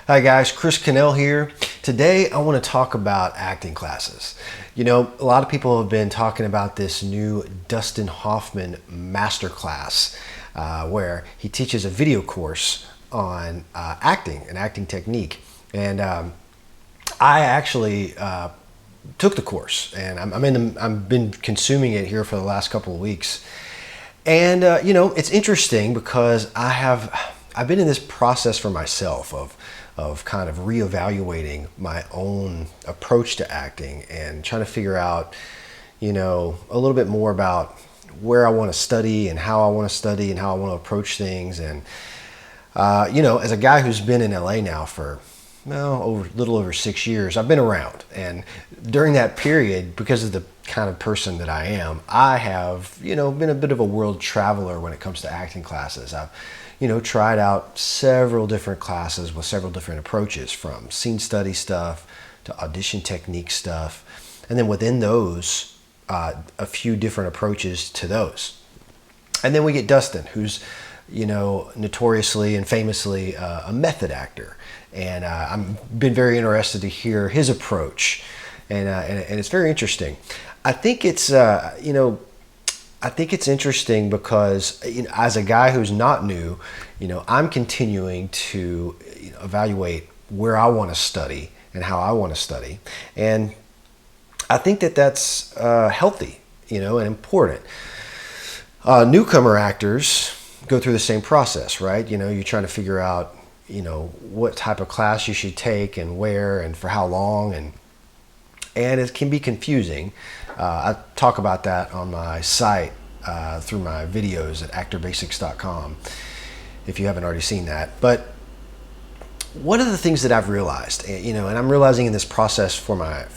Hi guys, Chris Cannell here. Today I want to talk about acting classes. You know, a lot of people have been talking about this new Dustin Hoffman Master Class where he teaches a video course on acting and acting technique. And I actually took the course, and I've been consuming it here for the last couple of weeks. And you know, it's interesting because I've been in this process for myself of kind of reevaluating my own approach to acting and trying to figure out, you know, a little bit more about where I want to study and how I want to study and how I want to approach things. And you know, as a guy who's been in LA now for a little over 6 years, I've been around, and during that period, because of the kind of person that I am, I have, you know, been a bit of a world traveler when it comes to acting classes. I've, you know, tried out several different classes with several different approaches, from scene study stuff to audition technique stuff, and then within those, a few different approaches to those. And then we get Dustin, who's, you know, notoriously and famously a method actor. And I've been very interested to hear his approach, and it's very interesting. I think it's you know, I think it's interesting because, you know, as a guy who's not new, you know, I'm continuing to, you know, evaluate where I want to study and how I want to study, and I think that that's healthy, you know, and important. Newcomer actors go through the same process, right? You know, you're trying to figure out, you know, what type of class you should take and where and for how long, and it can be confusing. I talk about that on my site through my videos at actorbasics.com if you haven't already seen that. But one of the things that I've realized, you know, and I'm realizing in this process for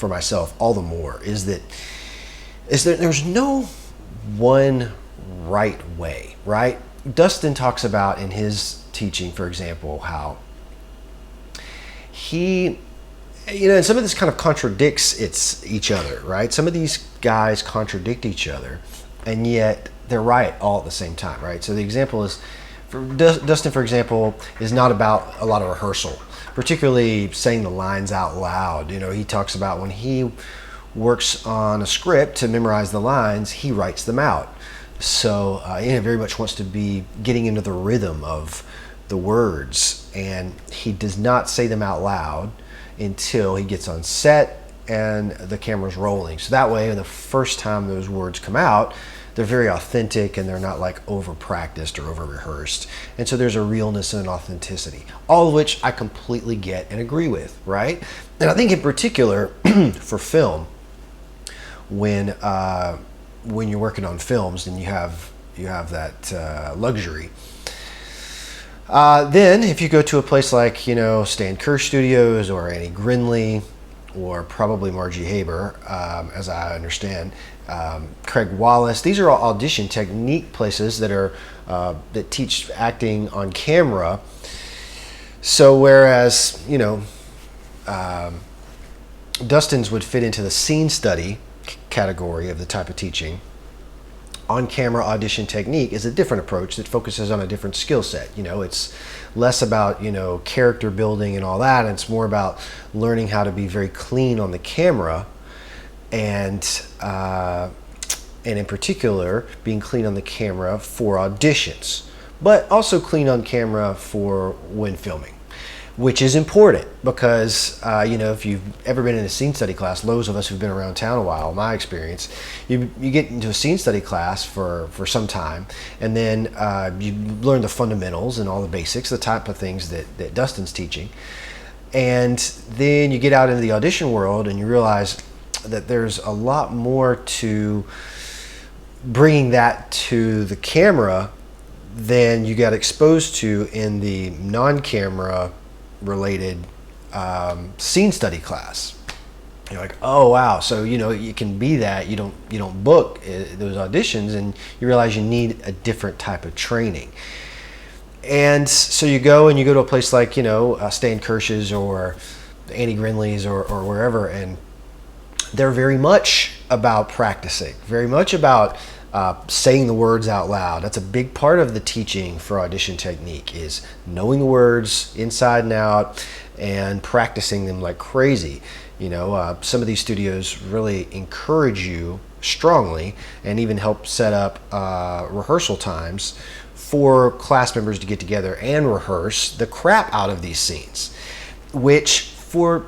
myself all the more, is that there's no one right way, right? Dustin talks about in his teaching, for example, how he, you know, and some of this kind of contradicts each other, right? Some of these guys contradict each other, and yet they're right all at the same time, right? So the example is, Dustin, for example, is not about a lot of rehearsal, particularly saying the lines out loud. You know, he talks about when he works on a script to memorize the lines, he writes them out. So he very much wants to be getting into the rhythm of the words, and he does not say them out loud until he gets on set and the camera's rolling. So that way, the first time those words come out, they're very authentic and they're not like over practiced or over rehearsed. And so there's a realness and an authenticity, all of which I completely get and agree with, right? And I think in particular for film, when you're working on films and you have that luxury. Then if you go to a place like, you know, Stan Kerr Studios or Annie Grindley or probably Margie Haber, as I understand, Craig Wallace, these are all audition technique places that are that teach acting on camera. So whereas, you know, Dustin's would fit into the scene study category of the type of teaching, on-camera audition technique is a different approach that focuses on a different skill set. You know, it's less about, you know, character building and all that, and it's more about learning how to be very clean on the camera, and in particular being clean on the camera for auditions, but also clean on camera for when filming, which is important because, you know, if you've ever been in a scene study class, those of us who've been around town a while, my experience, you get into a scene study class for some time, and then you learn the fundamentals and all the basics, the type of things that Dustin's teaching. And then you get out into the audition world and you realize that there's a lot more to bringing that to the camera than you got exposed to in the non-camera related scene study class. You're like, oh wow, so, you know, you can be that, you don't book those auditions, and you realize you need a different type of training. And so you go to a place like, you know, Stan Kersh's or Annie Grindley's or wherever, and they're very much about practicing, very much about saying the words out loud. That's a big part of the teaching for audition technique, is knowing the words inside and out, and practicing them like crazy. Some of these studios really encourage you strongly and even help set up rehearsal times for class members to get together and rehearse the crap out of these scenes, which for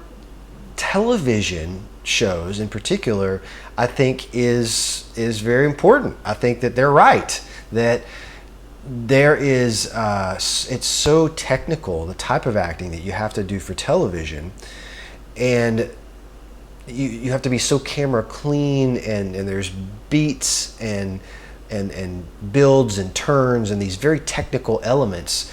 television shows in particular, I think is very important. I think that they're right, that there is it's so technical, the type of acting that you have to do for television, and you have to be so camera clean, and there's beats and builds and turns and these very technical elements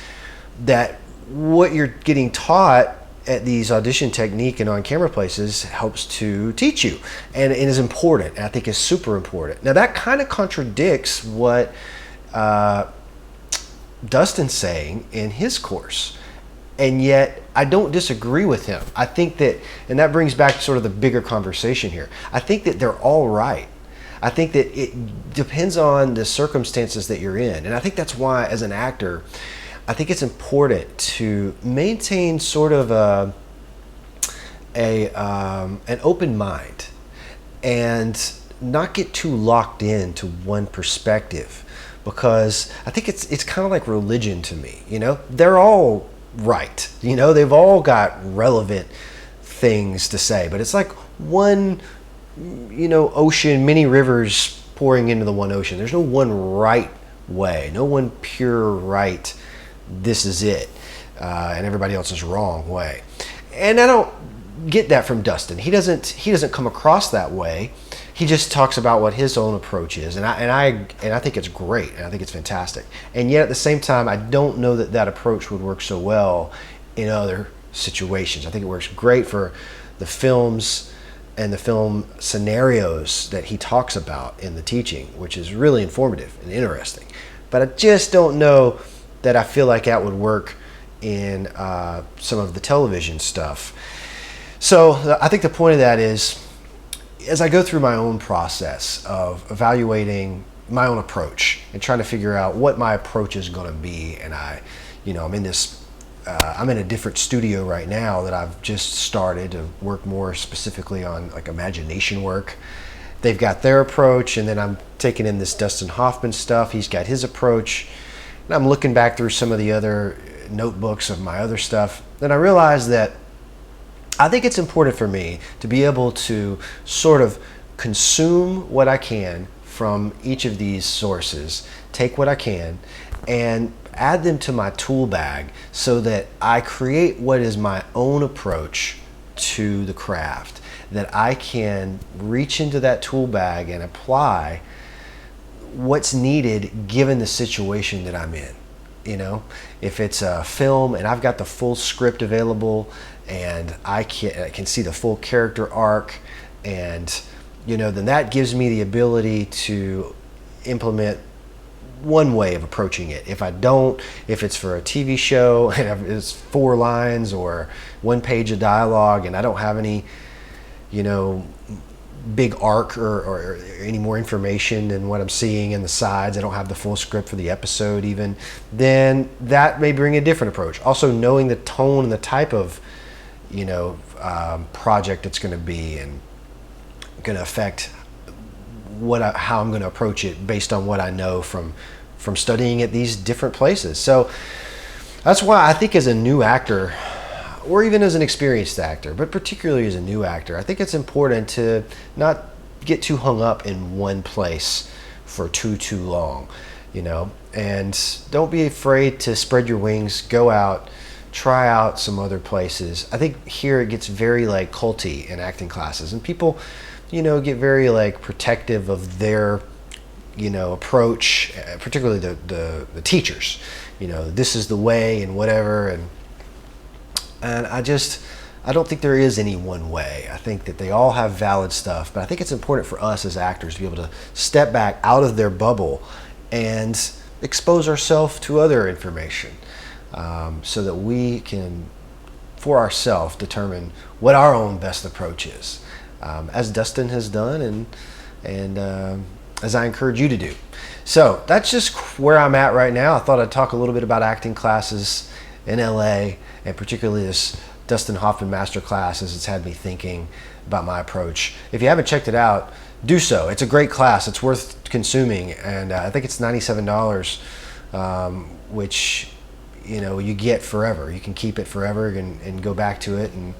that what you're getting taught at these audition technique and on camera places helps to teach you, and it is important, and I think is super important. Now that kind of contradicts what Dustin's saying in his course, and yet I don't disagree with him. I think that, and that brings back sort of the bigger conversation here, I think that they're all right. I think that it depends on the circumstances that you're in, and I think that's why as an actor I think it's important to maintain sort of an open mind and not get too locked into one perspective, because I think it's kind of like religion to me. They're all right. They've all got relevant things to say, but it's like one ocean, many rivers pouring into the one ocean. There's no one right way, no one pure right, this is it, and everybody else is wrong way. And I don't get that from Dustin. He doesn't come across that way. He just talks about what his own approach is, and I think it's great, and I think it's fantastic. And yet at the same time, I don't know that approach would work so well in other situations. I think it works great for the films and the film scenarios that he talks about in the teaching, which is really informative and interesting. But I just don't know that I feel like that would work in some of the television stuff. So I think the point of that is, as I go through my own process of evaluating my own approach and trying to figure out what my approach is going to be, and I'm in a different studio right now that I've just started to work more specifically on like imagination work. They've got their approach, and then I'm taking in this Dustin Hoffman stuff. He's got his approach. And I'm looking back through some of the other notebooks of my other stuff, and I realized that I think it's important for me to be able to sort of consume what I can from each of these sources, take what I can, and add them to my tool bag so that I create what is my own approach to the craft, that I can reach into that tool bag and apply what's needed given the situation that I'm in. If it's a film and I've got the full script available and I can see the full character arc, and then that gives me the ability to implement one way of approaching it. If it's for a TV show and it's 4 lines or 1 page of dialogue and I don't have any big arc or any more information than what I'm seeing in the sides, I don't have the full script for the episode even, then that may bring a different approach. Also knowing the tone and the type of project it's going to be and going to affect how I'm going to approach it based on what I know from studying at these different places. So that's why I think as a new actor, or even as an experienced actor, but particularly as a new actor, I think it's important to not get too hung up in one place for too long, and don't be afraid to spread your wings, go out, try out some other places. I think here it gets very like culty in acting classes, and people, get very like protective of their, approach, particularly the teachers, this is the way and whatever, and I don't think there is any one way. I think that they all have valid stuff, but I think it's important for us as actors to be able to step back out of their bubble and expose ourselves to other information, so that we can, for ourselves, determine what our own best approach is, as Dustin has done and as I encourage you to do. So that's just where I'm at right now. I thought I'd talk a little bit about acting classes in LA, and particularly this Dustin Hoffman Master Class, as it's had me thinking about my approach. If you haven't checked it out, do so. It's a great class. It's worth consuming, and I think it's $97, which you get forever. You can keep it forever and go back to it, and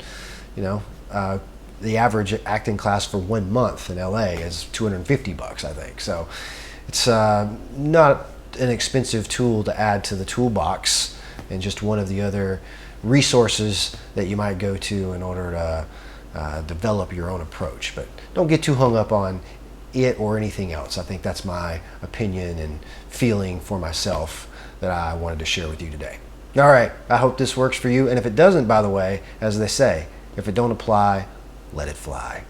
the average acting class for 1 month in LA is $250, I think. So it's not an expensive tool to add to the toolbox, and just one of the other resources that you might go to in order to develop your own approach. But don't get too hung up on it or anything else. I think that's my opinion and feeling for myself that I wanted to share with you today. All right, I hope this works for you. And if it doesn't, by the way, as they say, if it don't apply, let it fly.